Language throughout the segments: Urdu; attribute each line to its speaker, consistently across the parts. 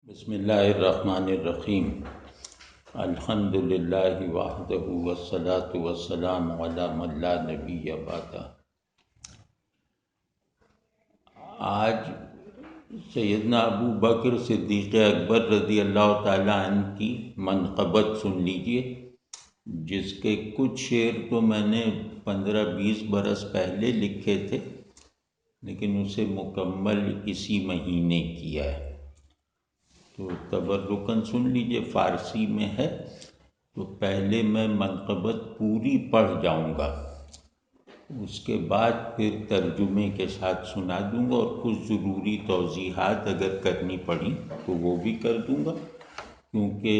Speaker 1: بسم اللہ الرحمن الرحیم۔ الحمد للہ وحدہ والصلاة والسلام علی من لا نبی بعدہ۔ آج سیدنا ابو بکر صدیق اکبر رضی اللہ تعالیٰ عنہ کی منقبت سن لیجئے، جس کے کچھ شعر تو میں نے 15-20 برس پہلے لکھے تھے، لیکن اسے مکمل اسی مہینے کیا ہے، تو تبرکاً سن لیجئے۔ فارسی میں ہے تو پہلے میں منقبت پوری پڑھ جاؤں گا، اس کے بعد پھر ترجمے کے ساتھ سنا دوں گا، اور کچھ ضروری توضیحات اگر کرنی پڑی تو وہ بھی کر دوں گا، کیونکہ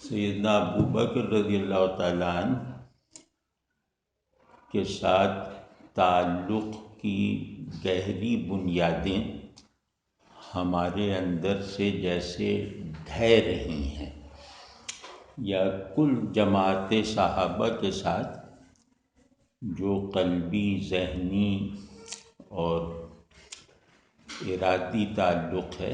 Speaker 1: سیدنا ابو بکر رضی اللہ تعالیٰ عنہ کے ساتھ تعلق کی گہری بنیادیں ہمارے اندر سے جیسے ڈھہ رہی ہیں، یا کل جماعت صحابہ کے ساتھ جو قلبی، ذہنی اور ارادی تعلق ہے،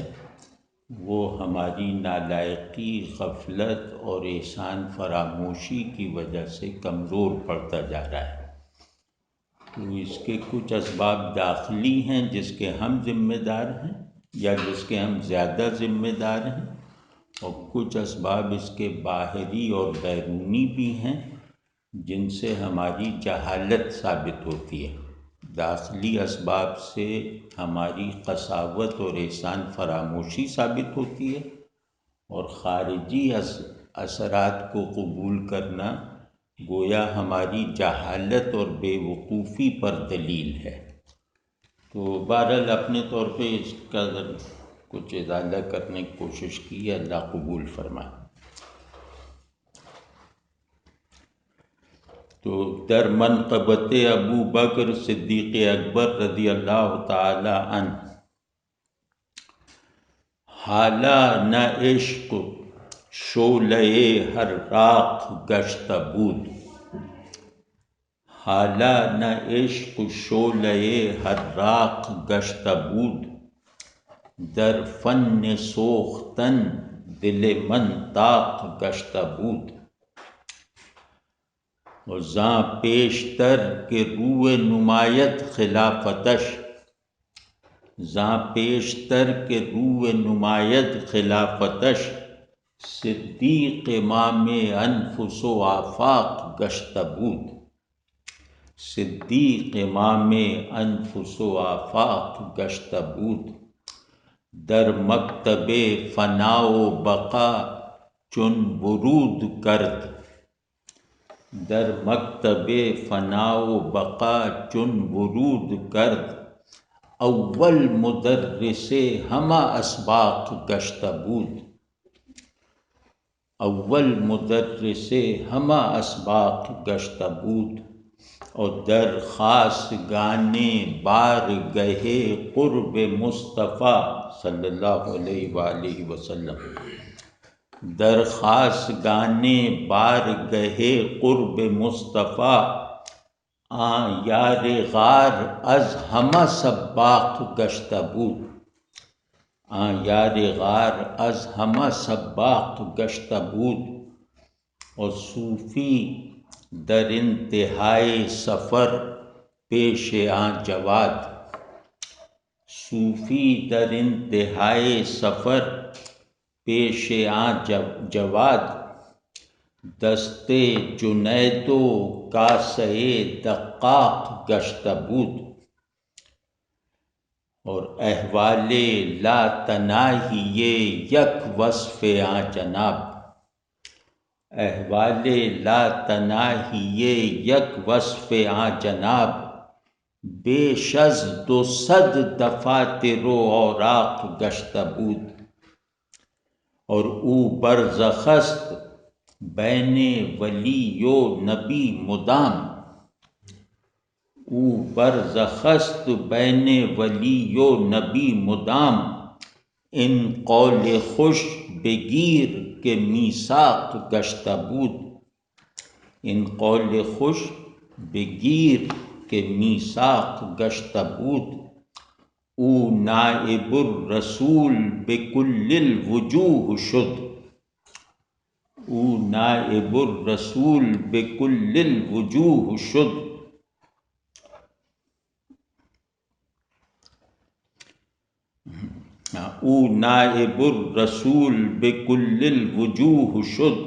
Speaker 1: وہ ہماری نالائقی، غفلت اور احسان فراموشی کی وجہ سے کمزور پڑتا جا رہا ہے۔ تو اس کے کچھ اسباب داخلی ہیں جس کے ہم ذمہ دار ہیں، یا جس کے ہم زیادہ ذمہ دار ہیں، اور کچھ اسباب اس کے باہری اور بیرونی بھی ہیں جن سے ہماری جہالت ثابت ہوتی ہے۔ داخلی اسباب سے ہماری قساوت اور احسان فراموشی ثابت ہوتی ہے، اور خارجی اثرات کو قبول کرنا گویا ہماری جہالت اور بے وقوفی پر دلیل ہے۔ تو بہرحال اپنے طور پہ اس کا کچھ ازالہ کرنے کی کوشش کی ہے، اللہ قبول فرمائے۔ تو در منقبت ابو بکر صدیق اکبر رضی اللہ تعالی عنہ، حالا نہ عشق شعلہ حراق گشتہ بود، حالا نہ عشق شعلہ حراق گشتہ بود، در فن سوختن دل من طاق گشتہ بود، اور زاں پیشتر کہ روئے نمایت خلافتش، زاں پیشتر کہ روئے نمایت خلافتش، صدیق امام انفس و آفاق گشتہ بود، صدیق امام انفس و آفاق گشتہ بود، در مکتب فنا و بقا چون ورود کرد، در مکتب فنا و بقا چون ورود کرد، اول مدرس ہمہ اسباق گشتہ بود، اول مدرس ہمہ اسباق گشتہ بود، اور در خاص گانے بارگہ قرب مصطفیٰ صلی اللہ علیہ وآلہ وسلم، در خاص گانے بارگہ قرب مصطفیٰ، آں یار غار از ہمہ سباق گشتہ بود، آں یار غار از ہمہ سباق گشتہ بود، اور صوفی در انتہائے سفر پیش آں جواد، صوفی در انتہائے سفر پیش آں جواد، دست جنید و کاسہ دقاق گشتہ بود، اور احوال لا تناہی یک وصف آں جناب، احوال لا تناہی یک وصف آں جناب، بیش از 200 دفاتر و اوراق گشتہ بود، اور او برزخ است بین ولی و نبی مدام، او برزخ است بین ولی و نبی مدام، ان قول خوش بگیر کہ میثاق گشتہ بود، ان قول خوش بگیر کہ میثاق گشتہ بود، او نائب الرسول بکل الوجوہ شد، او نائب الرسول بکل الوجوہ شد، او نائب الرسول بکل الوجوہ شد،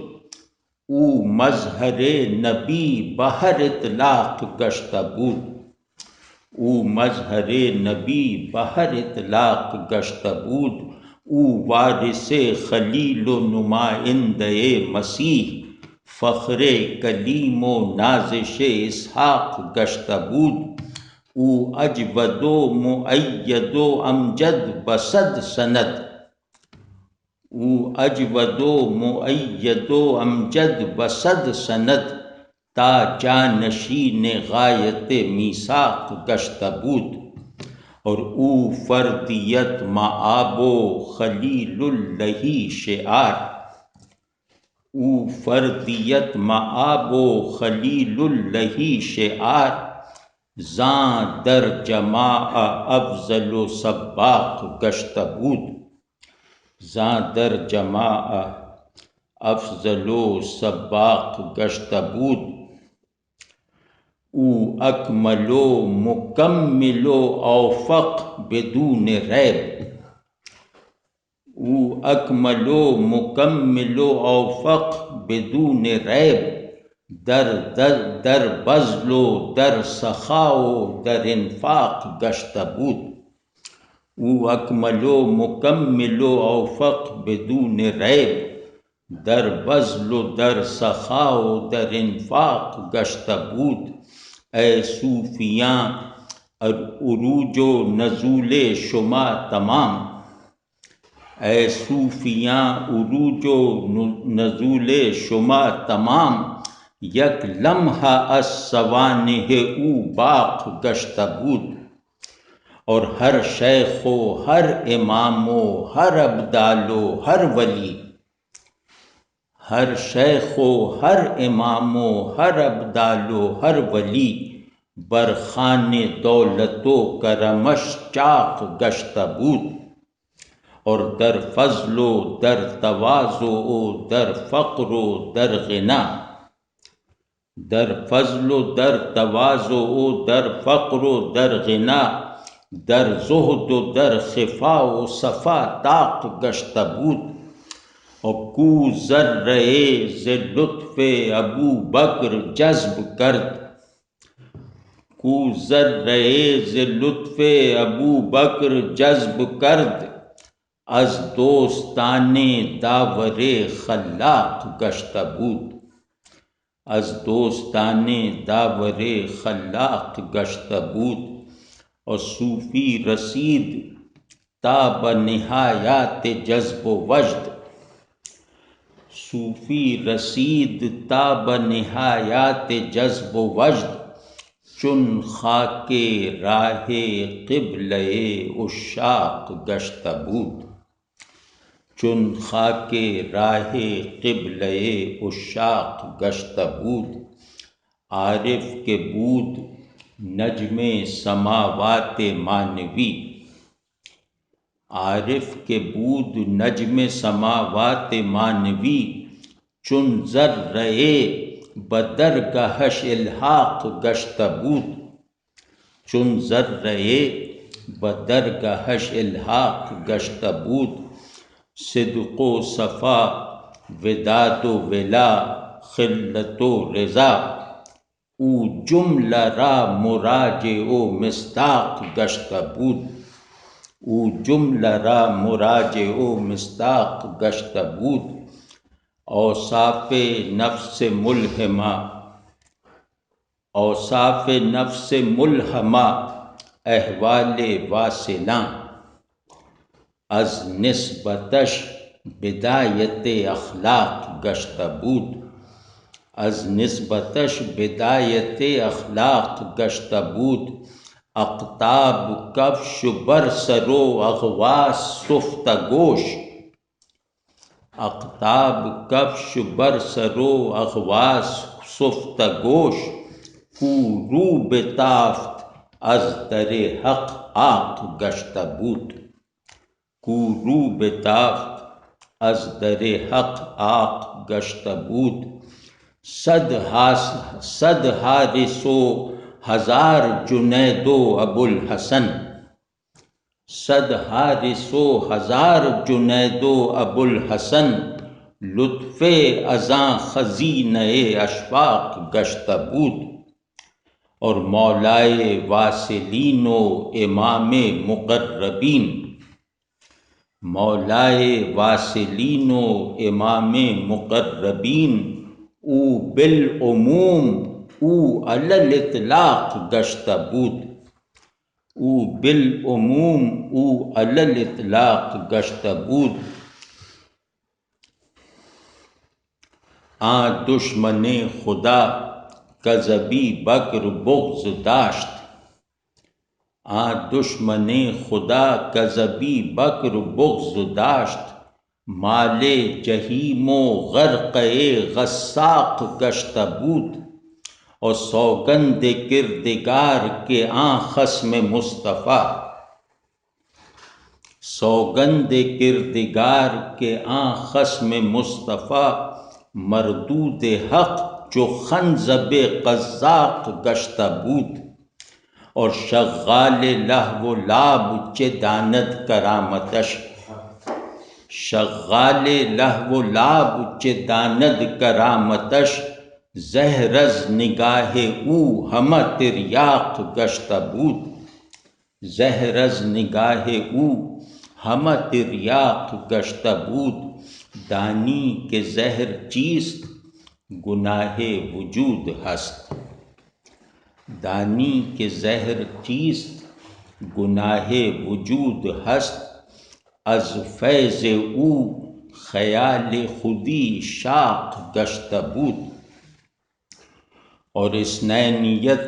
Speaker 1: او مظہر نبی بہر اطلاق گشتہ بود، او مظہر نبی بہر اطلاق گشتہ بود، او وارث خلیل و نمائندہ مسیح فخر کلیم و نازش اسحاق گشتہ بود، او اجود و مؤید و امجد بصد سند، او اجود و مؤید و امجد بصد سند، تا جانشین غایت میثاق گشتہ بود، اور او فردیت مآب و خلیل اللہ شعار، او فردیت مآب و خلیل اللہ شعار، زاں در جماع افضل و سباق گشتہ بود، زاں در جماع افضل و سباق گشتہ بود، او اکمل و مکمل و اوفق بدون ریب، او اکمل و مکمل و اوفق بدون ریب، در بذل و در سخا و در انفاق گشتہ بود، او اکمل و مکمل و اوفق بدون ریب، در بذل و در سخا و در انفاق گشتہ بود، اے صوفیاں عروج و نزول شما تمام، اے صوفیاں عروج و نزول شما تمام، یک لمحہ از سوانح او باق گشتہ بود، اور ہر شیخ و ہر امام و ہر ابدال و ہر ولی، ہر شیخ و ہر امام و ہر ابدال و ہر ولی، برخان دولت و کرمش چاق گشتہ بود، اور در فضل و در تواضع و در فقر و در غنا، در فضل و در تواضع و در فقر و در غنا، در زہد و در خفا و صفا طاق گشتہ بود، اور کو ذرہ ز لطف ابو بکر جذب کرد، کو ذرہ ز لطف ابو بکر جذب کرد، از دوستان داور خلاق گشتہ بود، از دوستان داور خلاق گشتہ بود، اور صوفی رسید تا بنہایات جذب و وجد، صوفی رسید تا بنہایات جذب و وجد، چون خاک راہ قبلہ عشاق گشتہ بود، چون خاک راہ قبلہ عشاق گشتہ بود، عارف کے بود نجم سماوات مانوی، عارف کے بود نجم سماوات مانوی، چون ذرہ بدرگہش الحاق گشتہ بود، چون ذرہ بدرگہش الحاق گشتہ بود، صدق و صفا وداد و ولا خلت و رضا، او جملہ را مراجع و مصداق گشتہ بود، او جملہ را مراجع و مصداق گشتہ بود، اوصاف نفس ملہمہ، اوصاف نفس ملہمہ احوال واصلاں، از نسبتش بدایت اخلاق گشتہ بود، از نسبتش بدایت اخلاق گشتہ بود، اقطاب کفش بر سر و اغواس سفتہ گوش، اقطاب کفش بر سر و اغواس سفتہ گوش، کو رو بتافت از در حق آق گشته بود. کو رو بتافت از در حق آق گشته بود. صد حارس و ہزار جنید و ابوالحسن. صد حارس و ہزار جنید و ابوالحسن. لطف ازاں خزینہ اشفاق گشتہ بود. اور مولائے واصلین و امام مقربین. مولائے واصلین و امام مقربین او بالعموم او علی الاطلاق گشتہ بود. او بالعموم او علی الاطلاق گشتہ بود. آن دشمن خدا کذبی بکر بغض داشت. آن دشمن خدا کذبی بکر بغض داشت. مال جہیم و غرق غساق گشتہ بود. اور سوگند کردگار کے آن خصم مصطفیٰ. سوگند کردگار کے آن خصم مصطفیٰ. مردود حق جو خنزب قزاق گشتہ بود. اور شغال لہو و لعب چه داند کرامتش. شغال لہو و لعب چه داند کرامتش. زهر از نگاه او همه تریاق گشتہ بود. زهر از نگاه او همه تریاق گشتہ بود. دانی کہ زہر چیست گناہ وجود ہست. دانی کہ زہر چیست گناہ وجود ہست. از فیض او خیال خودی شاق گشتہ بود. اور اثنینیت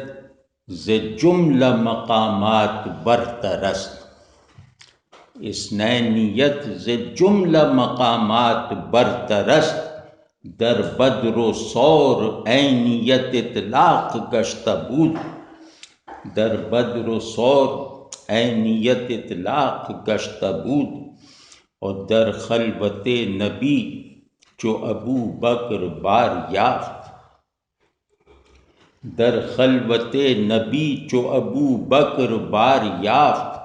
Speaker 1: ز جملہ مقامات برتر است. اثنینیت ز جملہ مقامات برتر است. در بدر و ثور عینیت اطلاق گشتہ بود. در بدر و ثور عینیت اطلاق گشتہ بود. اور در خلوت نبی چو ابو بکر بار یافت. در خلوت نبی چو ابو بکر بار یافت.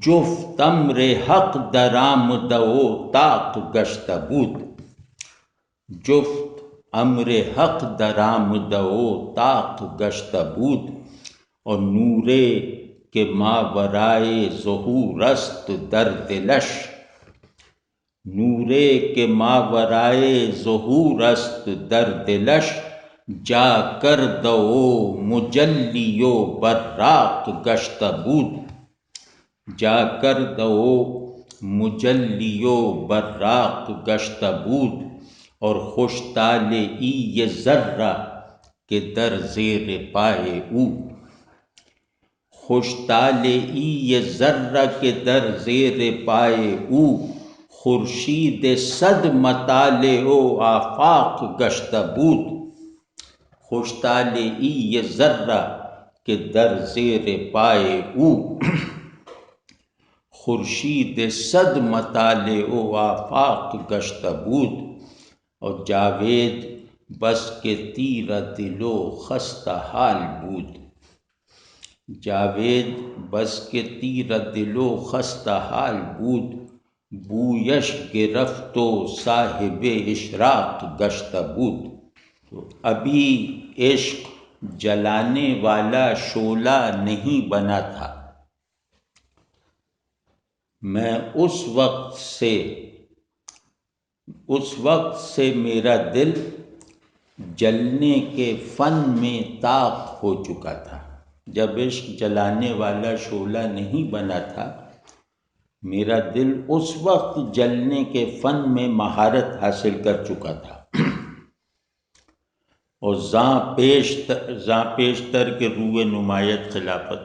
Speaker 1: جفت امر حق درآمده و طاق گشتہ بود. جفت امر حق درآمده و طاق گشتہ بود. اور نورے کہ ماورائے ظہور است در دلش. نورے کہ ماورائے ظہور است در دلش. جا کرد و مجلی و براق گشتہ بود. جا کرد و مجلی و براق گشتہ بود. اور خوش طالعی ذرہ کہ در زیر پائے او. خوش طالعی ذرہ کہ در زیر پائے او. خورشید صد مطالع و آفاق گشتہ بود. خوش طالعی ذرہ کہ در زیر پائے او. خورشید صد مطالع و آفاق گشتہ بود. اور جاوید بس کے تیرہ دل و خستہ حال بود. جاوید بس کے تیرہ دل و خستہ حال بود. بویش گرفت و صاحب اشراق گشتہ بود. تو ابھی عشق جلانے والا شعلہ نہیں بنا تھا. میں اس وقت سے میرا دل جلنے کے فن میں طاق ہو چکا تھا. جب عشق جلانے والا شعلہ نہیں بنا تھا، میرا دل اس وقت جلنے کے فن میں مہارت حاصل کر چکا تھا. اور زاں پیشتر کے روئے نمایت خلافت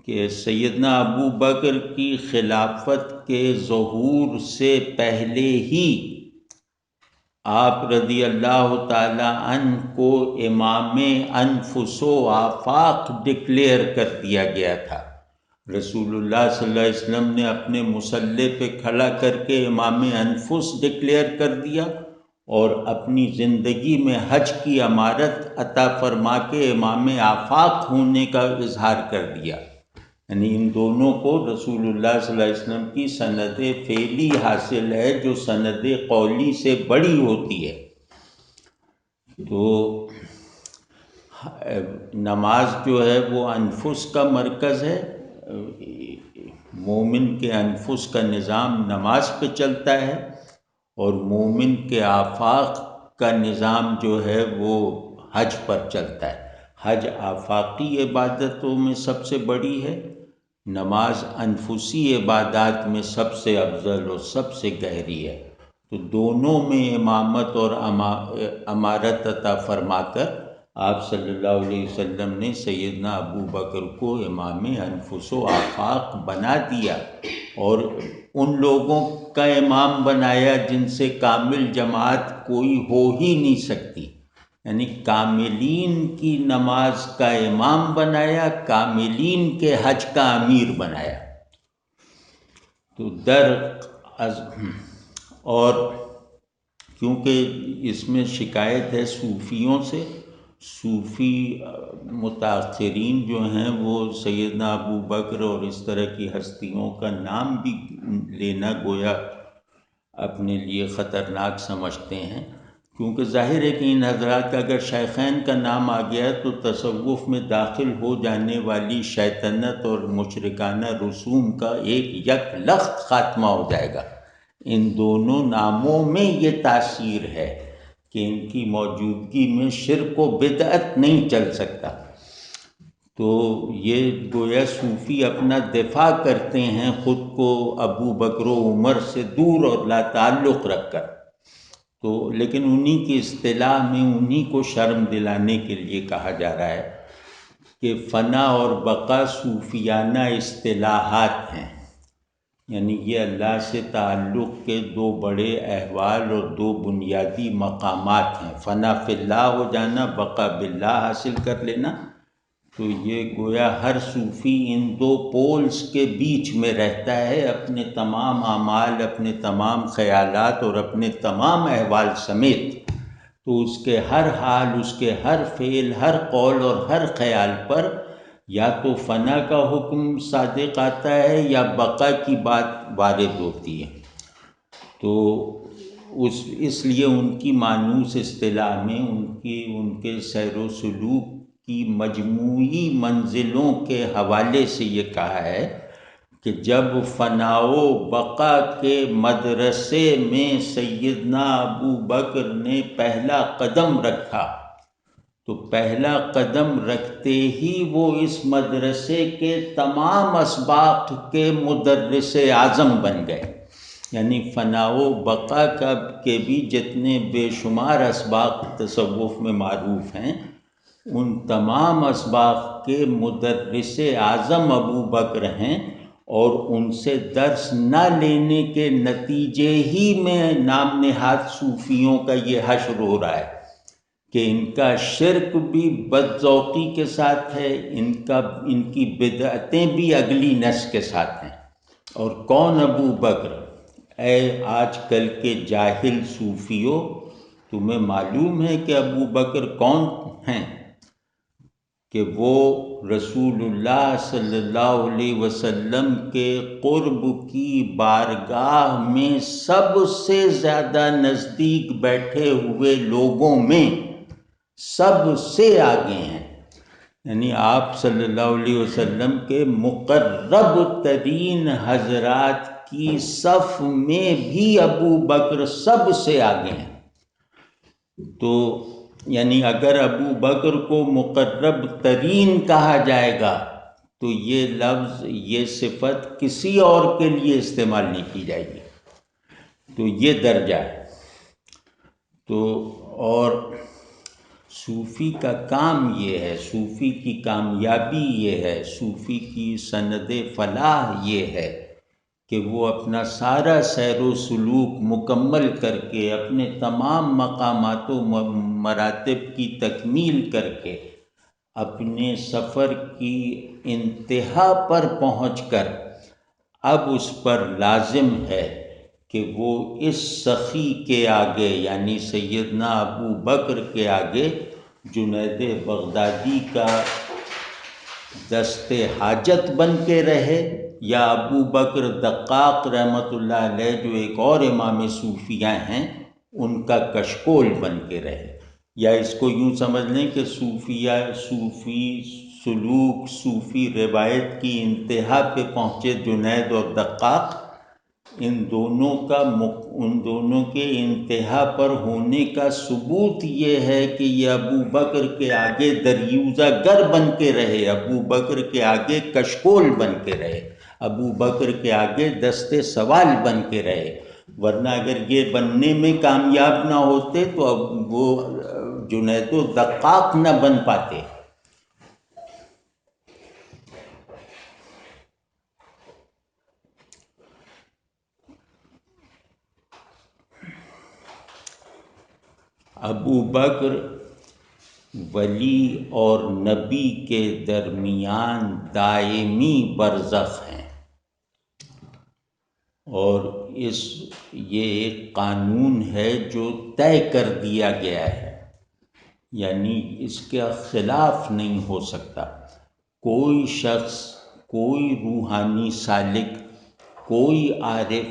Speaker 1: کہ سیدنا ابو بکر کی خلافت کے ظہور سے پہلے ہی آپ رضی اللہ تعالی عنہ کو امام انفس و آفاق ڈکلیئر کر دیا گیا تھا۔ رسول اللہ صلی اللہ علیہ وسلم نے اپنے مصلی پہ کھڑا کر کے امام انفس ڈکلیئر کر دیا، اور اپنی زندگی میں حج کی امارت عطا فرما کے امام آفاق ہونے کا اظہار کر دیا۔ یعنی ان دونوں کو رسول اللہ صلی اللہ علیہ وسلم کی سند فعلی حاصل ہے، جو سند قولی سے بڑی ہوتی ہے۔ تو نماز جو ہے وہ انفس کا مرکز ہے، مومن کے انفس کا نظام نماز پہ چلتا ہے، اور مومن کے آفاق کا نظام جو ہے وہ حج پر چلتا ہے۔ حج آفاقی عبادتوں میں سب سے بڑی ہے، نماز انفسی عبادات میں سب سے افضل اور سب سے گہری ہے۔ تو دونوں میں امامت اور امارت عطا فرما کر آپ صلی اللہ علیہ وسلم نے سیدنا ابو بکر کو امام انفس و آفاق بنا دیا، اور ان لوگوں کا امام بنایا جن سے کامل جماعت کوئی ہو ہی نہیں سکتی، یعنی کاملین کی نماز کا امام بنایا، کاملین کے حج کا امیر بنایا۔ تو اور کیونکہ اس میں شکایت ہے صوفیوں سے، صوفی متاثرین جو ہیں وہ سیدنا ابو بکر اور اس طرح کی ہستیوں کا نام بھی لینا گویا اپنے لیے خطرناک سمجھتے ہیں، کیونکہ ظاہر ہے کہ ان حضرات کا اگر شیخین کا نام آ گیا تو تصوف میں داخل ہو جانے والی شیطنت اور مشرکانہ رسوم کا ایک یک لخت خاتمہ ہو جائے گا۔ ان دونوں ناموں میں یہ تاثیر ہے کہ ان کی موجودگی میں شرک و بدعت نہیں چل سکتا۔ تو یہ گویا صوفی اپنا دفاع کرتے ہیں خود کو ابو بکر و عمر سے دور اور لا تعلق رکھ کر، تو لیکن انہی کی اصطلاح میں انہی کو شرم دلانے کے لیے کہا جا رہا ہے کہ فنا اور بقا صوفیانہ اصطلاحات ہیں، یعنی یہ اللہ سے تعلق کے دو بڑے احوال اور دو بنیادی مقامات ہیں، فنا فی اللہ ہو جانا، بقا باللہ حاصل کر لینا۔ تو یہ گویا ہر صوفی ان دو پولز کے بیچ میں رہتا ہے، اپنے تمام اعمال، اپنے تمام خیالات اور اپنے تمام احوال سمیت۔ تو اس کے ہر حال، اس کے ہر فعل، ہر قول اور ہر خیال پر یا تو فنا کا حکم صادق آتا ہے یا بقا کی بات وارد ہوتی ہے۔ تو اس لیے ان کی مانوس اصطلاح میں ان کے سیر و سلوک کی مجموعی منزلوں کے حوالے سے یہ کہا ہے کہ جب فنا و بقا کے مدرسے میں سیدنا ابو بکر نے پہلا قدم رکھا تو پہلا قدم رکھتے ہی وہ اس مدرسے کے تمام اسباق کے مدرس اعظم بن گئے، یعنی فنا و بقا کے بھی جتنے بے شمار اسباق تصوف میں معروف ہیں، ان تمام اسباق کے مدرس اعظم ابو بکر ہیں، اور ان سے درس نہ لینے کے نتیجے ہی میں نام نہاد صوفیوں کا یہ حشر ہو رہا ہے کہ ان کا شرک بھی بدذوقی کے ساتھ ہے، ان کی بدعتیں بھی اگلی نس کے ساتھ ہیں۔ اور کون ابو بکر؟ اے آج کل کے جاہل صوفیوں، تمہیں معلوم ہے کہ ابو بکر کون ہیں؟ کہ وہ رسول اللہ صلی اللہ علیہ وسلم کے قرب کی بارگاہ میں سب سے زیادہ نزدیک بیٹھے ہوئے لوگوں میں سب سے آگے ہیں، یعنی آپ صلی اللہ علیہ وسلم کے مقرب ترین حضرات کی صف میں بھی ابو بکر سب سے آگے ہیں۔ تو یعنی اگر ابو بکر کو مقرب ترین کہا جائے گا تو یہ لفظ، یہ صفت کسی اور کے لیے استعمال نہیں کی جائے گی، تو یہ درجہ ہے۔ تو اور صوفی کا کام یہ ہے، صوفی کی کامیابی یہ ہے، صوفی کی سند فلاح یہ ہے کہ وہ اپنا سارا سیر و سلوک مکمل کر کے اپنے تمام مقامات و مراتب کی تکمیل کر کے اپنے سفر کی انتہا پر پہنچ کر اب اس پر لازم ہے کہ وہ اس سخی کے آگے یعنی سیدنا ابو بکر کے آگے جنید بغدادی کا دست حاجت بن کے رہے، یا ابو بکر دقاق رحمۃ اللہ علیہ جو ایک اور امام صوفیہ ہیں ان کا کشکول بن کے رہے، یا اس کو یوں سمجھ لیں کہ صوفی سلوک صوفی روایت کی انتہا پہ پہنچے جنید اور دقاق، ان دونوں کے انتہا پر ہونے کا ثبوت یہ ہے کہ یہ ابو بکر کے آگے دریوزہ گر بن کے رہے، ابو بکر کے آگے کشکول بن کے رہے، ابو بکر کے آگے دست سوال بن کے رہے، ورنہ اگر یہ بننے میں کامیاب نہ ہوتے تو اب وہ جنید و دقاق نہ بن پاتے۔ ابو بکر ولی اور نبی کے درمیان دائمی برزخ ہیں، اور یہ ایک قانون ہے جو طے کر دیا گیا ہے، یعنی اس کا خلاف نہیں ہو سکتا۔ کوئی شخص، کوئی روحانی سالک، کوئی عارف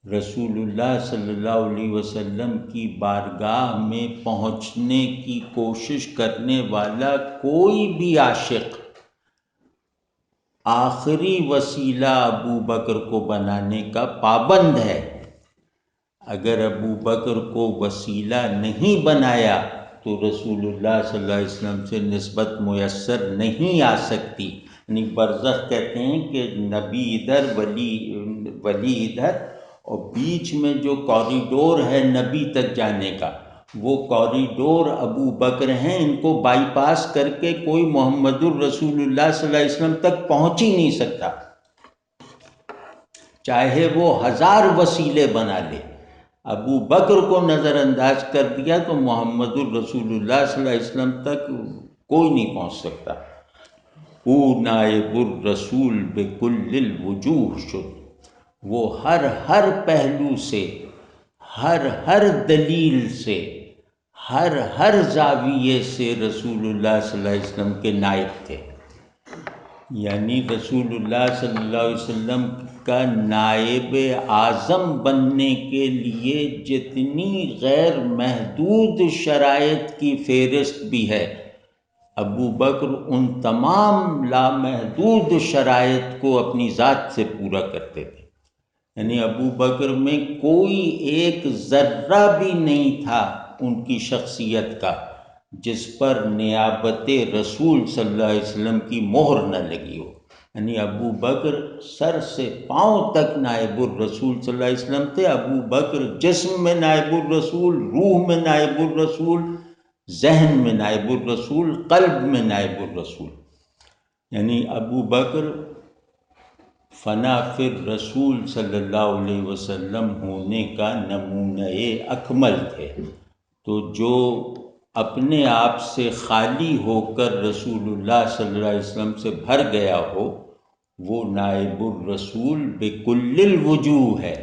Speaker 1: رسول اللہ صلی اللہ علیہ وسلم کی بارگاہ میں پہنچنے کی کوشش کرنے والا کوئی بھی عاشق آخری وسیلہ ابو بکر کو بنانے کا پابند ہے۔ اگر ابو بکر کو وسیلہ نہیں بنایا تو رسول اللہ صلی اللہ علیہ وسلم سے نسبت میسر نہیں آ سکتی۔ یعنی برزخ کہتے ہیں کہ نبی ادھر ولی ادھر، اور بیچ میں جو کوریڈور ہے نبی تک جانے کا، وہ کوریڈور ابو بکر ہیں، ان کو بائی پاس کر کے کوئی محمد الرسول اللہ صلی اللہ علیہ وسلم تک پہنچ ہی نہیں سکتا، چاہے وہ 1000 وسیلے بنا لے۔ ابو بکر کو نظر انداز کر دیا تو محمد الرسول اللہ صلی اللہ علیہ وسلم تک کوئی نہیں پہنچ سکتا۔ او نائب الرسول بکل الوجوہ شد، وہ ہر پہلو سے، ہر دلیل سے، ہر زاویے سے رسول اللہ صلی اللہ علیہ وسلم کے نائب تھے۔ یعنی رسول اللہ صلی اللہ علیہ وسلم کا نائب اعظم بننے کے لیے جتنی غیر محدود شرائط کی فہرست بھی ہے، ابو بکر ان تمام لامحدود شرائط کو اپنی ذات سے پورا کرتے تھے۔ یعنی ابو بکر میں کوئی ایک ذرہ بھی نہیں تھا ان کی شخصیت کا جس پر نیابت رسول صلی اللہ علیہ وسلم کی مہر نہ لگی ہو۔ یعنی ابو بکر سر سے پاؤں تک نائب الرسول صلی اللہ علیہ وسلم تھے۔ ابو بکر جسم میں نائب الرسول، روح میں نائب الرسول، ذہن میں نائب الرسول، قلب میں نائب الرسول۔ یعنی ابو بکر فنا فر رسول صلی اللہ علیہ وسلم ہونے کا نمونہ اکمل تھے۔ تو جو اپنے آپ سے خالی ہو کر رسول اللہ صلی اللہ علیہ وسلم سے بھر گیا ہو، وہ نائب الرسول بکل الوجوہ ہے۔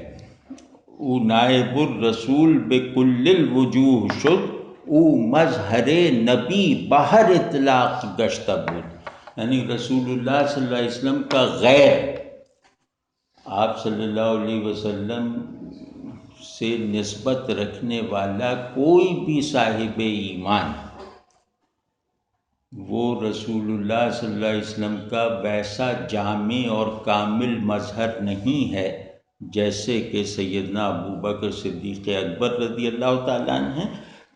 Speaker 1: او نائب الرسول بکل الوجوہ شد، او مظہر نبی باہر اطلاق گشتہ بود۔ یعنی رسول اللہ صلی اللہ علیہ وسلم کا غیر، آپ صلی اللہ علیہ وسلم سے نسبت رکھنے والا کوئی بھی صاحب ایمان، وہ رسول اللہ صلی اللہ علیہ وسلم کا ویسا جامع اور کامل مظہر نہیں ہے جیسے کہ سیدنا ابو بکر صدیق اکبر رضی اللہ تعالیٰ عنہ ہیں،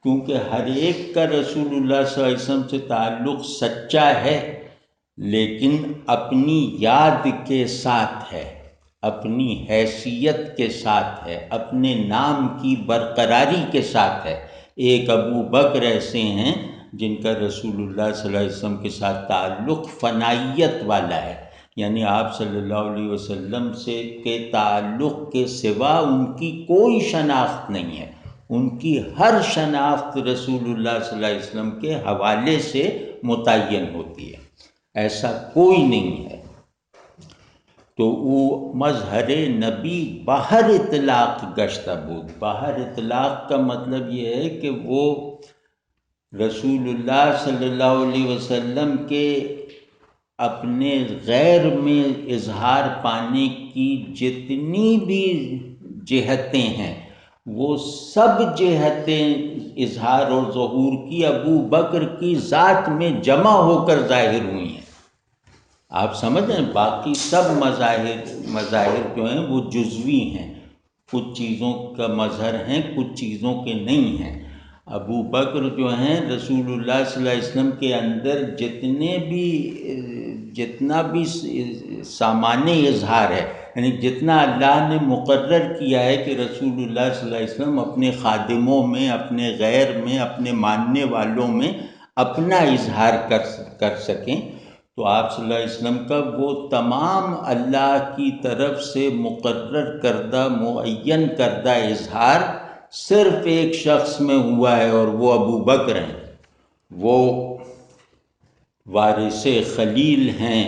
Speaker 1: کیونکہ ہر ایک کا رسول اللہ صلی اللہ علیہ وسلم سے تعلق سچا ہے، لیکن اپنی یاد کے ساتھ ہے، اپنی حیثیت کے ساتھ ہے، اپنے نام کی برقراری کے ساتھ ہے۔ ایک ابو بکر ایسے ہیں جن کا رسول اللہ صلی اللہ علیہ وسلم کے ساتھ تعلق فنائیت والا ہے، یعنی آپ صلی اللہ علیہ وسلم سے کے تعلق کے سوا ان کی کوئی شناخت نہیں ہے. ان کی ہر شناخت رسول اللہ صلی اللہ علیہ وسلم کے حوالے سے متعین ہوتی ہے، ایسا کوئی نہیں ہے. تو وہ مظہر نبی باہر اطلاق گشتہ بود. باہر اطلاق کا مطلب یہ ہے کہ وہ رسول اللہ صلی اللہ علیہ وسلم کے اپنے غیر میں اظہار پانے کی جتنی بھی جہتیں ہیں وہ سب جہتیں اظہار اور ظہور کی ابو بکر کی ذات میں جمع ہو کر ظاہر ہوئی ہیں. آپ سمجھیں، باقی سب مظاہر جو ہیں وہ جزوی ہیں، کچھ چیزوں کا مظہر ہیں، کچھ چیزوں کے نہیں ہیں. ابو بکر جو ہیں رسول اللہ صلی اللہ علیہ وسلم کے اندر جتنا بھی سامان اظہار ہے، یعنی جتنا اللہ نے مقرر کیا ہے کہ رسول اللہ صلی اللہ علیہ وسلم اپنے خادموں میں، اپنے غیر میں، اپنے ماننے والوں میں اپنا اظہار کر سکیں، تو آپ صلی اللہ علیہ وسلم کا وہ تمام اللہ کی طرف سے مقرر کردہ، معین کردہ اظہار صرف ایک شخص میں ہوا ہے، اور وہ ابو بکر ہیں. وہ وارث خلیل ہیں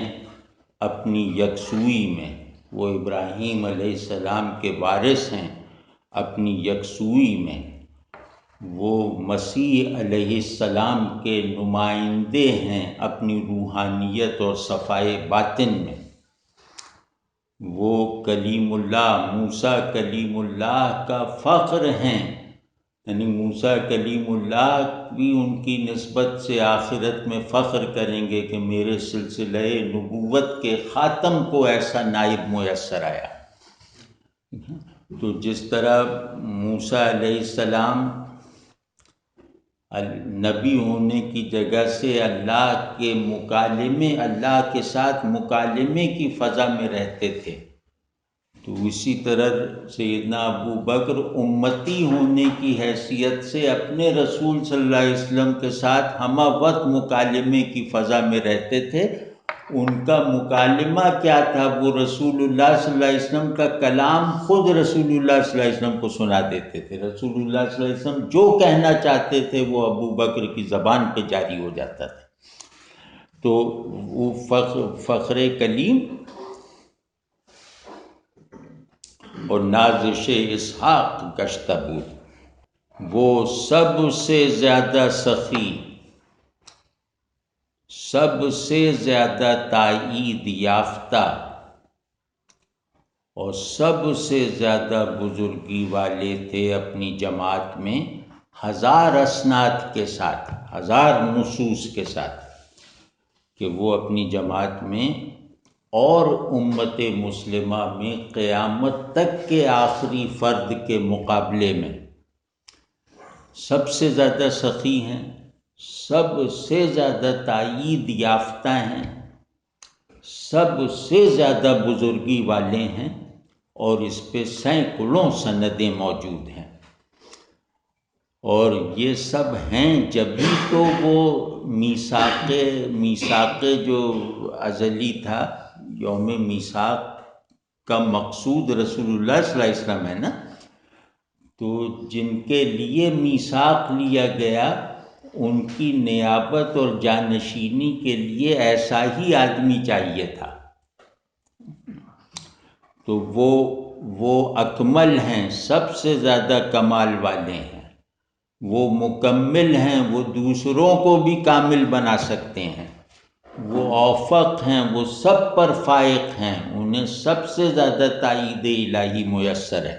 Speaker 1: اپنی یکسوئی میں، وہ ابراہیم علیہ السلام کے وارث ہیں اپنی یکسوئی میں، وہ مسیح علیہ السلام کے نمائندے ہیں اپنی روحانیت اور صفائے باطن میں. وہ کلیم اللہ، موسیٰ کلیم اللہ کا فخر ہیں، یعنی موسیٰ کلیم اللہ بھی ان کی نسبت سے آخرت میں فخر کریں گے کہ میرے سلسلہ نبوت کے خاتم کو ایسا نائب میسر آیا. تو جس طرح موسیٰ علیہ السلام نبی ہونے کی جگہ سے اللہ کے ساتھ مکالمے کی فضا میں رہتے تھے، تو اسی طرح سیدنا ابو بکر امتی ہونے کی حیثیت سے اپنے رسول صلی اللہ علیہ وسلم کے ساتھ ہمہ وقت مکالمے کی فضا میں رہتے تھے. ان کا مکالمہ کیا تھا؟ وہ رسول اللہ صلی اللہ علیہ وسلم کا کلام خود رسول اللہ صلی اللہ علیہ وسلم کو سنا دیتے تھے. رسول اللہ صلی اللہ علیہ وسلم جو کہنا چاہتے تھے وہ ابو بکر کی زبان پہ جاری ہو جاتا تھا. تو وہ فخر کلیم اور نازش اسحاق گشتہ بود. وہ سب سے زیادہ سخی، سب سے زیادہ تائید یافتہ اور سب سے زیادہ بزرگی والے تھے اپنی جماعت میں 1000 اسناد کے ساتھ، 1000 نصوص کے ساتھ، کہ وہ اپنی جماعت میں اور امت مسلمہ میں قیامت تک کے آخری فرد کے مقابلے میں سب سے زیادہ سخی ہیں، سب سے زیادہ تائید یافتہ ہیں، سب سے زیادہ بزرگی والے ہیں، اور اس پہ سینکڑوں سندیں موجود ہیں. اور یہ سب ہیں جبھی تو وہ میثاق جو ازلی تھا، یوم میثاق کا مقصود رسول اللہ صلی اللہ علیہ وسلم ہے نا، تو جن کے لیے میثاق لیا گیا ان کی نیابت اور جانشینی کے لیے ایسا ہی آدمی چاہیے تھا. تو وہ اکمل ہیں، سب سے زیادہ کمال والے ہیں، وہ مکمل ہیں، وہ دوسروں کو بھی کامل بنا سکتے ہیں، وہ اوفق ہیں، وہ سب پر فائق ہیں، انہیں سب سے زیادہ تائید الہی میسر ہے.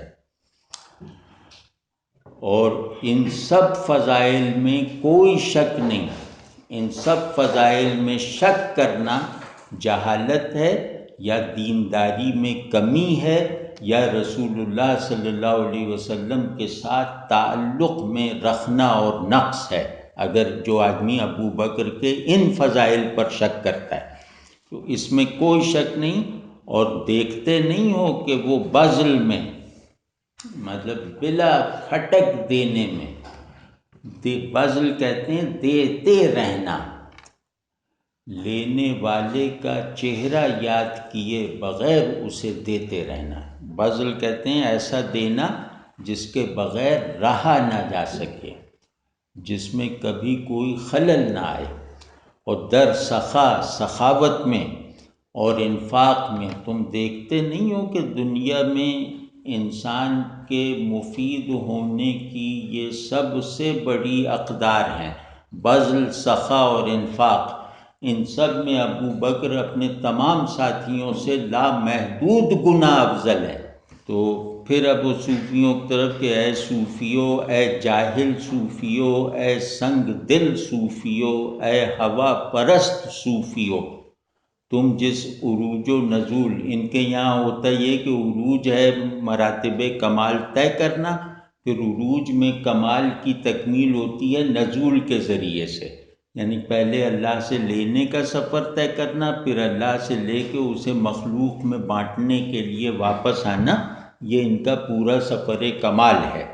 Speaker 1: اور ان سب فضائل میں کوئی شک نہیں، ان سب فضائل میں شک کرنا جہالت ہے، یا دینداری میں کمی ہے، یا رسول اللہ صلی اللہ علیہ وسلم کے ساتھ تعلق میں رکھنا اور نقص ہے. اگر جو آدمی ابو بکر کے ان فضائل پر شک کرتا ہے تو اس میں کوئی شک نہیں. اور دیکھتے نہیں ہو کہ وہ بذل میں، مطلب بلا کھٹک دینے میں، بذل کہتے ہیں دیتے رہنا، لینے والے کا چہرہ یاد کیے بغیر اسے دیتے رہنا۔ بذل کہتے ہیں ایسا دینا جس کے بغیر رہا نہ جا سکے، جس میں کبھی کوئی خلل نہ آئے۔ اور در سخا، سخاوت میں اور انفاق میں تم دیکھتے نہیں ہو کہ دنیا میں انسان کے مفید ہونے کی یہ سب سے بڑی اقدار ہیں، بذل، سخا اور انفاق۔ ان سب میں ابو بکر اپنے تمام ساتھیوں سے لامحدود گنا افضل ہے۔ تو پھر اب وہ صوفیوں کی طرف کہ اے صوفیو، اے جاہل صوفیو، اے سنگ دل صوفیو، اے ہوا پرست صوفیو، تم جس عروج و نزول، ان کے یہاں ہوتا یہ کہ عروج ہے مراتب کمال طے کرنا، پھر عروج میں کمال کی تکمیل ہوتی ہے نزول کے ذریعے سے، یعنی پہلے اللہ سے لینے کا سفر طے کرنا، پھر اللہ سے لے کے اسے مخلوق میں بانٹنے کے لیے واپس آنا، یہ ان کا پورا سفر کمال ہے۔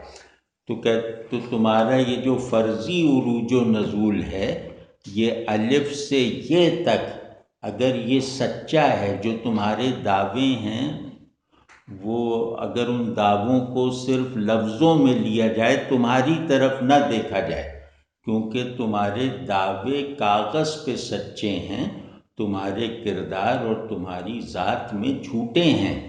Speaker 1: تو تمہارا یہ جو فرضی عروج و نزول ہے، یہ الف سے یہ تک اگر یہ سچا ہے، جو تمہارے دعوے ہیں، وہ اگر ان دعووں کو صرف لفظوں میں لیا جائے، تمہاری طرف نہ دیکھا جائے، کیونکہ تمہارے دعوے کاغذ پہ سچے ہیں، تمہارے کردار اور تمہاری ذات میں جھوٹے ہیں،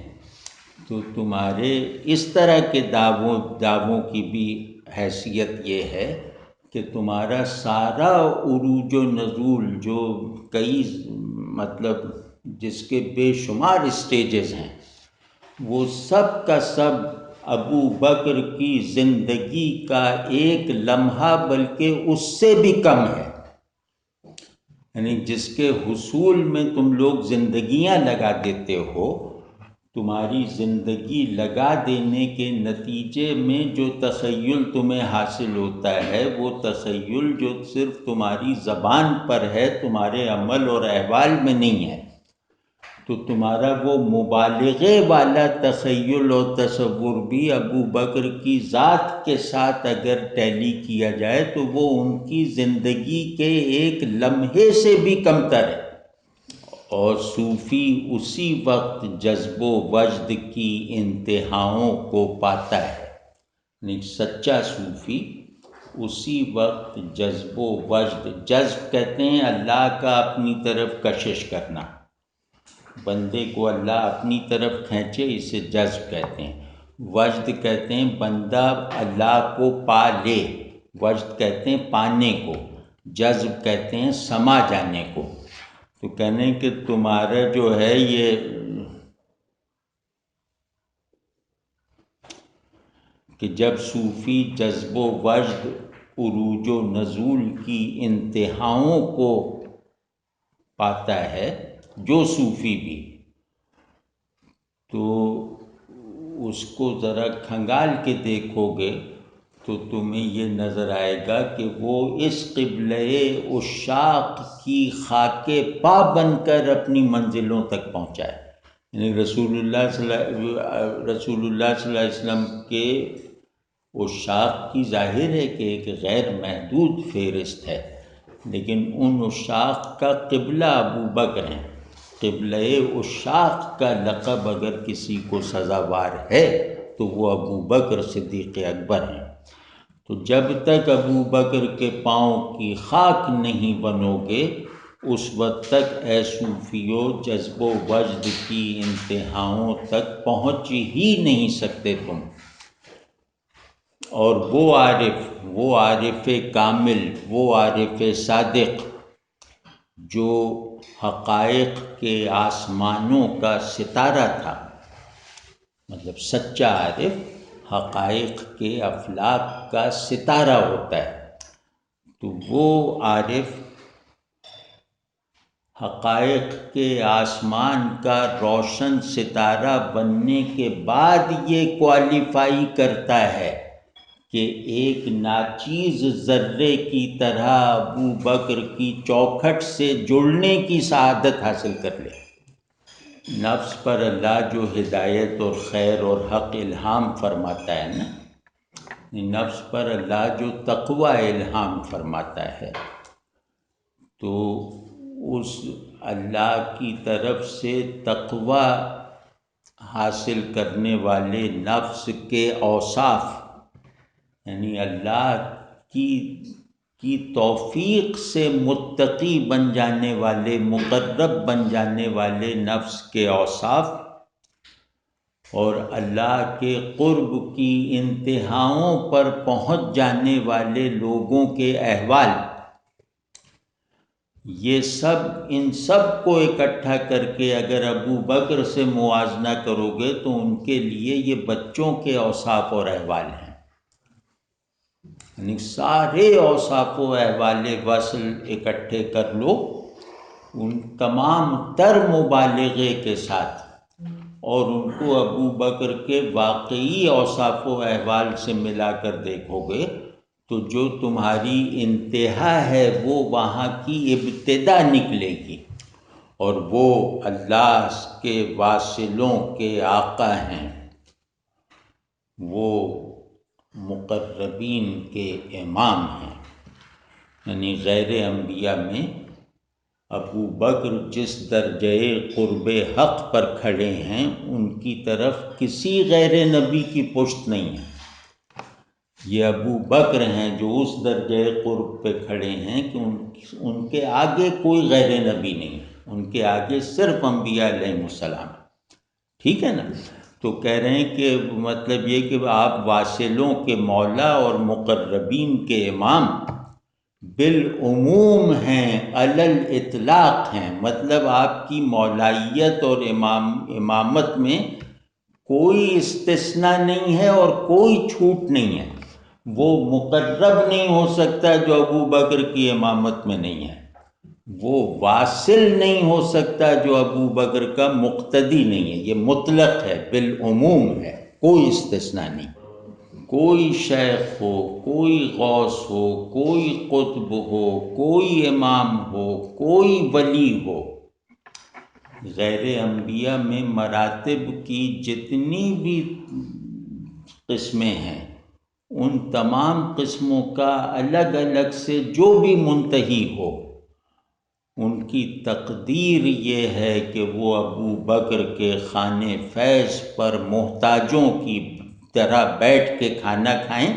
Speaker 1: تو تمہارے اس طرح کے دعووں کی بھی حیثیت یہ ہے کہ تمہارا سارا عروج و نزول جو کئی جس کے بے شمار اسٹیجز ہیں، وہ سب کا سب ابو بکر کی زندگی کا ایک لمحہ بلکہ اس سے بھی کم ہے، یعنی جس کے حصول میں تم لوگ زندگیاں لگا دیتے ہو، تمہاری زندگی لگا دینے کے نتیجے میں جو تخیل تمہیں حاصل ہوتا ہے، وہ تخیل جو صرف تمہاری زبان پر ہے، تمہارے عمل اور احوال میں نہیں ہے، تو تمہارا وہ مبالغے والا تخیل اور تصور بھی ابو بکر کی ذات کے ساتھ اگر ٹیلی کیا جائے تو وہ ان کی زندگی کے ایک لمحے سے بھی کم تر ہے۔ اور صوفی اسی وقت جذب و وجد کی انتہاؤں کو پاتا ہے، یعنی سچا صوفی اسی وقت جذب و وجد، جذب کہتے ہیں اللہ کا اپنی طرف کشش کرنا، بندے کو اللہ اپنی طرف کھینچے، اسے جذب کہتے ہیں۔ وجد کہتے ہیں بندہ اللہ کو پا لے، وجد کہتے ہیں پانے کو، جذب کہتے ہیں سما جانے کو۔ تو کہنے کہ تمہارا جو ہے یہ کہ جب صوفی جذب و وجد، عروج و نزول کی انتہاؤں کو پاتا ہے، جو صوفی بھی، تو اس کو ذرا کھنگال کے دیکھو گے تو تمہیں یہ نظر آئے گا کہ وہ اس قبلہ عشاق کی خاک پا بن کر اپنی منزلوں تک پہنچا ہے، یعنی رسول اللہ صلی اللہ علیہ وسلم کے عشاق کی ظاہر ہے کہ ایک غیر محدود فہرست ہے، لیکن ان عشاق کا قبلہ ابو بکر ہیں۔ قبلہ عشاق کا لقب اگر کسی کو سزاوار ہے تو وہ ابو بکر صدیق اکبر ہیں۔ تو جب تک ابو بکر کے پاؤں کی خاک نہیں بنو گے، اس وقت تک اے صوفیو جذب و وجد کی انتہاؤں تک پہنچ ہی نہیں سکتے تم۔ اور وہ عارف کامل، وہ عارف صادق جو حقائق کے آسمانوں کا ستارہ تھا، مطلب سچا عارف حقائق کے افلاک کا ستارہ ہوتا ہے، تو وہ عارف حقائق کے آسمان کا روشن ستارہ بننے کے بعد یہ کوالیفائی کرتا ہے کہ ایک ناچیز ذرے کی طرح ابو بکر کی چوکھٹ سے جڑنے کی سعادت حاصل کر لے۔ نفس پر اللہ جو ہدایت اور خیر اور حق الہام فرماتا ہے نا، نفس پر اللہ جو تقوی الہام فرماتا ہے، تو اس اللہ کی طرف سے تقوی حاصل کرنے والے نفس کے اوصاف، یعنی اللہ کی توفیق سے متقی بن جانے والے، مقرب بن جانے والے نفس کے اوصاف، اور اللہ کے قرب کی انتہاؤں پر پہنچ جانے والے لوگوں کے احوال، یہ سب، ان سب کو اکٹھا کر کے اگر ابو بکر سے موازنہ کرو گے تو ان کے لیے یہ بچوں کے اوصاف اور احوال ہیں، یعنی سارے اوصاف و احوال وصل اکٹھے کر لو ان تمام تر مبالغے کے ساتھ، اور ان کو ابو بکر کے واقعی اوصاف و احوال سے ملا کر دیکھو گے تو جو تمہاری انتہا ہے وہ وہاں کی ابتدا نکلے گی، اور وہ اللہ کے واصلوں کے آقا ہیں، وہ مقربین کے امام ہیں۔ یعنی غیر انبیاء میں ابو بکر جس درجۂ قرب حق پر کھڑے ہیں ان کی طرف کسی غیر نبی کی پشت نہیں ہے۔ یہ ابو بکر ہیں جو اس درجۂ قرب پہ کھڑے ہیں کہ ان کے آگے کوئی غیر نبی نہیں ہے، ان کے آگے صرف انبیاء علیہ السلام، ٹھیک ہے نا؟ تو کہہ رہے ہیں کہ مطلب یہ کہ آپ واصلوں کے مولا اور مقربین کے امام بالعموم ہیں، علی الاطلاق ہیں، مطلب آپ کی مولائیت اور امامت میں کوئی استثناء نہیں ہے اور کوئی چھوٹ نہیں ہے۔ وہ مقرب نہیں ہو سکتا جو ابو بکر کی امامت میں نہیں ہے، وہ واصل نہیں ہو سکتا جو ابو بکر کا مقتدی نہیں ہے، یہ مطلق ہے، بالعموم ہے، کوئی استثناء نہیں۔ کوئی شیخ ہو، کوئی غوث ہو، کوئی قطب ہو، کوئی امام ہو، کوئی ولی ہو، غیر انبیاء میں مراتب کی جتنی بھی قسمیں ہیں ان تمام قسموں کا الگ الگ سے جو بھی منتہی ہو، ان کی تقدیر یہ ہے کہ وہ ابو بکر کے خانے فیض پر محتاجوں کی طرح بیٹھ کے کھانا کھائیں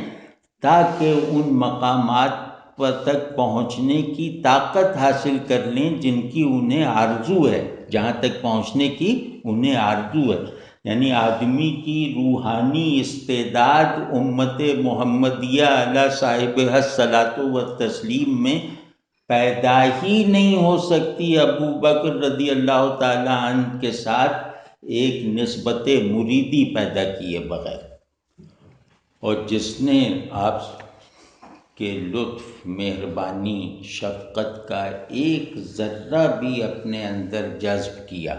Speaker 1: تاکہ ان مقامات پر تک پہنچنے کی طاقت حاصل کر لیں جن کی انہیں آرزو ہے، جہاں تک پہنچنے کی انہیں آرزو ہے۔ یعنی آدمی کی روحانی استعداد امت محمدیہ علی صاحبہ الصلاۃ والتسلیم میں پیدا ہی نہیں ہو سکتی ابو بکر رضی اللہ تعالیٰ عنہ کے ساتھ ایک نسبت مریدی پیدا کیے بغیر، اور جس نے آپ کے لطف، مہربانی، شفقت کا ایک ذرہ بھی اپنے اندر جذب کیا،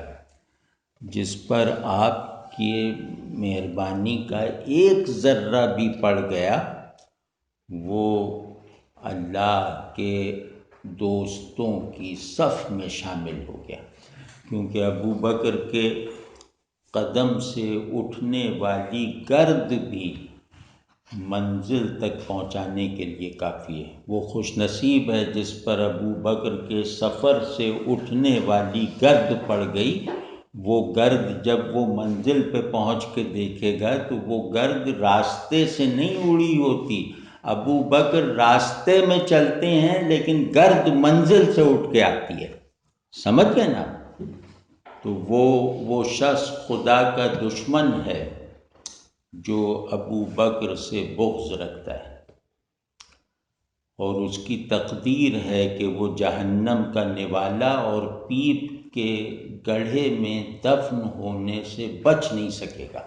Speaker 1: جس پر آپ کی مہربانی کا ایک ذرہ بھی پڑ گیا، وہ اللہ کے دوستوں کی صف میں شامل ہو گیا، کیونکہ ابو بکر کے قدم سے اٹھنے والی گرد بھی منزل تک پہنچانے کے لیے کافی ہے۔ وہ خوش نصیب ہے جس پر ابو بکر کے سفر سے اٹھنے والی گرد پڑ گئی، وہ گرد جب وہ منزل پہ پہنچ کے دیکھے گا تو وہ گرد راستے سے نہیں اڑی ہوتی، ابو بکر راستے میں چلتے ہیں لیکن گرد منزل سے اٹھ کے آتی ہے، سمجھ گئے نا؟ تو وہ شخص خدا کا دشمن ہے جو ابو بکر سے بغض رکھتا ہے، اور اس کی تقدیر ہے کہ وہ جہنم کا نوالا اور پیپ کے گڑھے میں دفن ہونے سے بچ نہیں سکے گا۔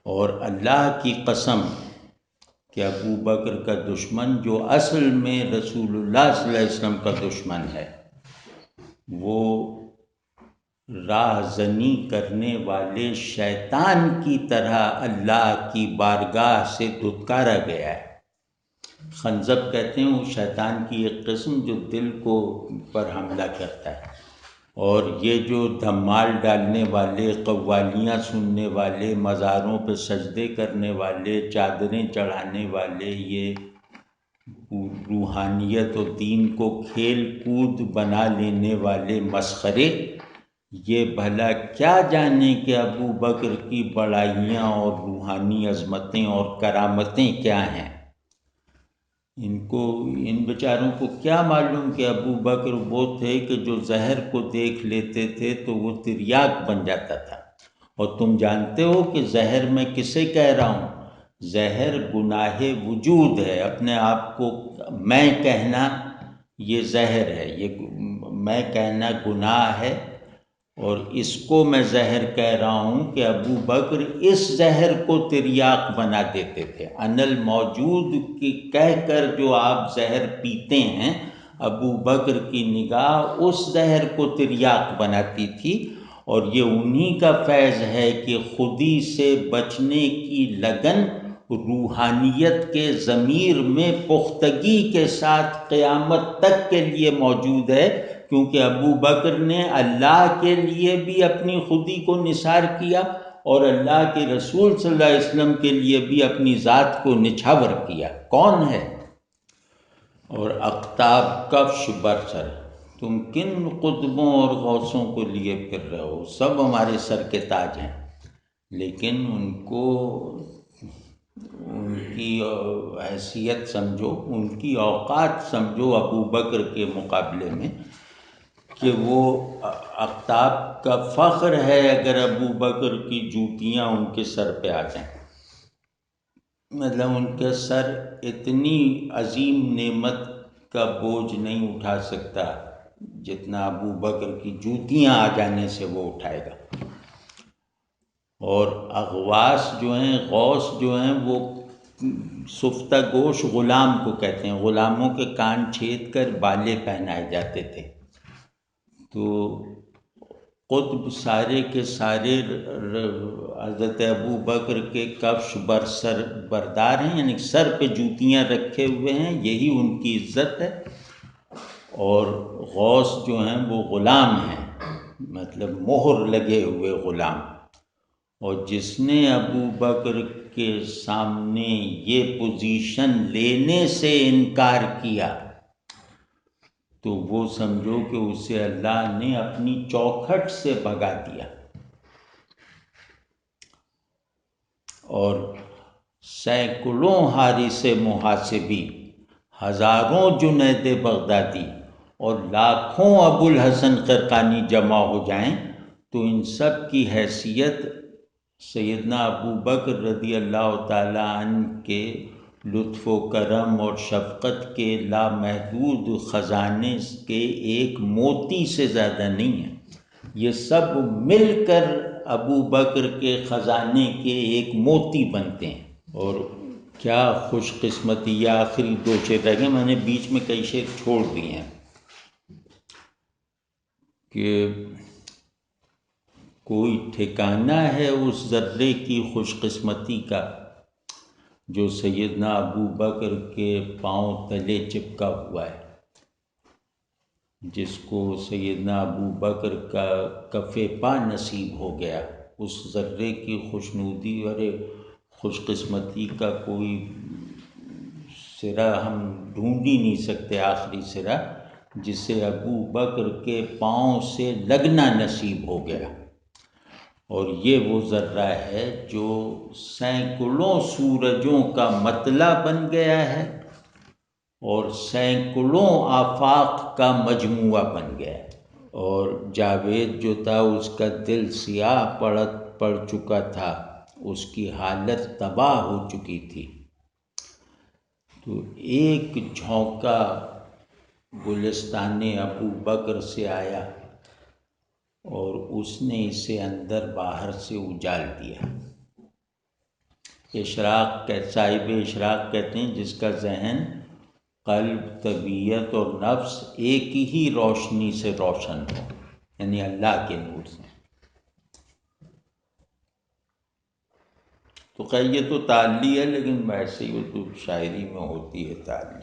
Speaker 1: اور اللہ کی قسم کہ ابو بکر کا دشمن جو اصل میں رسول اللہ صلی اللہ علیہ وسلم کا دشمن ہے، وہ راہزنی کرنے والے شیطان کی طرح اللہ کی بارگاہ سے دھتکارا گیا ہے۔ خنزب کہتے ہیں وہ شیطان کی ایک قسم جو دل کو پر حملہ کرتا ہے، اور یہ جو دھمال ڈالنے والے، قوالیاں سننے والے، مزاروں پہ سجدے کرنے والے، چادریں چڑھانے والے، یہ روحانیت و دین کو کھیل کود بنا لینے والے مسخرے، یہ بھلا کیا جانے کہ ابو بکر کی بڑائیاں اور روحانی عظمتیں اور کرامتیں کیا ہیں۔ ان بیچاروں کو کیا معلوم کہ ابو بکر وہ تھے کہ جو زہر کو دیکھ لیتے تھے تو وہ تریاک بن جاتا تھا۔ اور تم جانتے ہو کہ زہر میں کسے کہہ رہا ہوں؟ زہر گناہ وجود ہے، اپنے آپ کو میں کہنا یہ زہر ہے، یہ میں کہنا گناہ ہے، اور اس کو میں زہر کہہ رہا ہوں کہ ابو بکر اس زہر کو تریاک بنا دیتے تھے۔ ان الموجود کی کہہ کر جو آپ زہر پیتے ہیں، ابو بکر کی نگاہ اس زہر کو تریاک بناتی تھی، اور یہ انہی کا فیض ہے کہ خودی سے بچنے کی لگن روحانیت کے ضمیر میں پختگی کے ساتھ قیامت تک کے لیے موجود ہے، کیونکہ ابو بکر نے اللہ کے لیے بھی اپنی خودی کو نثار کیا اور اللہ کے رسول صلی اللہ علیہ وسلم کے لیے بھی اپنی ذات کو نچھاور کیا۔ کون ہے؟ اور اقطاب کفش برسر، تم کن قطبوں اور غوثوں کو لیے پھر رہے ہو؟ سب ہمارے سر کے تاج ہیں، لیکن ان کو ان کی حیثیت سمجھو، ان کی اوقات سمجھو ابو بکر کے مقابلے میں، کہ وہ اقطاب کا فخر ہے اگر ابو بکر کی جوتیاں ان کے سر پہ آ جائیں۔ مطلب ان کے سر اتنی عظیم نعمت کا بوجھ نہیں اٹھا سکتا جتنا ابو بکر کی جوتیاں آ جانے سے وہ اٹھائے گا۔ اور اغواس جو ہیں، غوث جو ہیں، وہ سفتہ گوش غلام کو کہتے ہیں۔ غلاموں کے کان چھید کر بالے پہنائے جاتے تھے۔ تو قطب سارے کے سارے حضرت ابو بکر کے کفش برسر بردار ہیں، یعنی سر پہ جوتیاں رکھے ہوئے ہیں، یہی ان کی عزت ہے۔ اور غوث جو ہیں وہ غلام ہیں، مطلب مہر لگے ہوئے غلام۔ اور جس نے ابو بکر کے سامنے یہ پوزیشن لینے سے انکار کیا تو وہ سمجھو کہ اسے اللہ نے اپنی چوکھٹ سے بھگا دیا۔ اور سینکڑوں حارث محاسبی، ہزاروں جنید بغدادی اور لاکھوں ابو الحسن قرقانی جمع ہو جائیں تو ان سب کی حیثیت سیدنا ابو بکر رضی اللہ تعالیٰ عنہ کے لطف و کرم اور شفقت کے لامحدود خزانے کے ایک موتی سے زیادہ نہیں ہے۔ یہ سب مل کر ابو بکر کے خزانے کے ایک موتی بنتے ہیں۔ اور کیا خوش قسمتی، یہ آخری 2 شعر رہ گئے، میں نے بیچ میں کئی شعر چھوڑ دیے ہیں، کہ کوئی ٹھکانہ ہے اس ذرے کی خوش قسمتی کا جو سیدنا ابو بکر کے پاؤں تلے چپکا ہوا ہے، جس کو سیدنا ابو بکر کا کف پا نصیب ہو گیا، اس ذرے کی خوشنودی اور خوش قسمتی کا کوئی سرا ہم ڈھونڈ ہی نہیں سکتے، آخری سرا جسے ابو بکر کے پاؤں سے لگنا نصیب ہو گیا۔ اور یہ وہ ذرہ ہے جو سینکڑوں سورجوں کا مطلع بن گیا ہے اور سینکڑوں آفاق کا مجموعہ بن گیا ہے۔ اور جاوید جو تھا اس کا دل سیاہ پڑ چکا تھا، اس کی حالت تباہ ہو چکی تھی۔ تو ایک جھونکا گلستان ابو بکر سے آیا اور اس نے اسے اندر باہر سے اجال دیا۔ صاحب اشراق کہتے ہیں جس کا ذہن، قلب، طبیعت اور نفس ایک ہی روشنی سے روشن ہو، یعنی اللہ کے نور سے۔ تو خیر یہ تو تعلی ہے، لیکن ویسے ہی وہ تو شاعری میں ہوتی ہے تعلی۔